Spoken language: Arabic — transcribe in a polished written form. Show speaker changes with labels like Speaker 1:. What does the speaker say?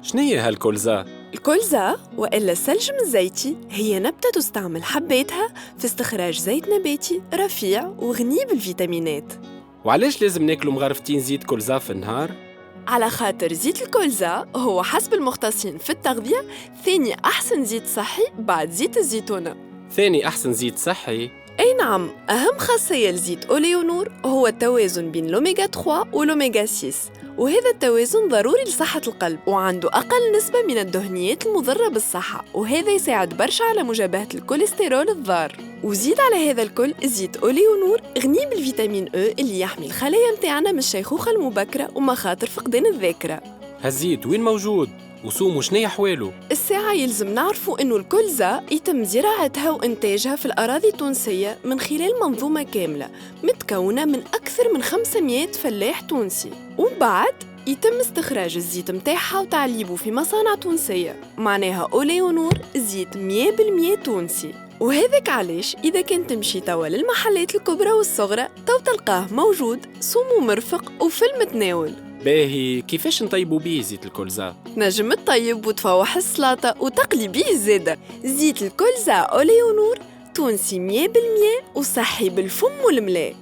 Speaker 1: شنية هالكولزا؟
Speaker 2: الكولزا وإلا الثلج الزيتي هي نبتة تستعمل حباتها في استخراج زيت نباتي رفيع وغني بالفيتامينات.
Speaker 1: وعلاش لازم ناكلوا مغرفتين زيت كولزا في النهار؟
Speaker 2: على خاطر زيت الكولزا هو حسب المختصين في التغذية ثاني أحسن زيت صحي بعد زيت الزيتونة.
Speaker 1: ثاني أحسن زيت صحي؟
Speaker 2: أي نعم، أهم خاصية لزيت أوليونور هو التوازن بين الأوميغا 3 والأوميغا 6، وهذا التوازن ضروري لصحة القلب وعنده أقل نسبة من الدهنيات المضرة بالصحة، وهذا يساعد برشا على مجابهة الكوليسترول الضار. وزيد على هذا الكل زيت أوليونور غني بالفيتامين أو اللي يحمي الخلايا متاعنا من الشيخوخة المبكرة ومخاطر فقدان الذاكرة.
Speaker 1: هالزيت وين موجود؟ وسومو شنية حواله؟
Speaker 2: الساعة يلزم نعرفوا إنه الكولزا يتم زراعتها وإنتاجها في الأراضي التونسية من خلال منظومة كاملة متكونة من أكثر من 500 فلاح تونسي، ومن بعد يتم استخراج الزيت متاعها وتعليبه في مصانع تونسية، معناها أوليونور زيت 100% تونسي. وهذاك علاش إذا كنت تمشي توا للمحلات الكبرى والصغرى تو تلقاه موجود سمو مرفق وفي المتناول.
Speaker 1: باهي كيفاش نطيبوا بيه زيت الكولزا؟
Speaker 2: نجم تطيب وتفوح السلطة وتقلي بيه الزادة. زيت الكولزا أوليونور تونسي 100% وصحي بالفم والملاء.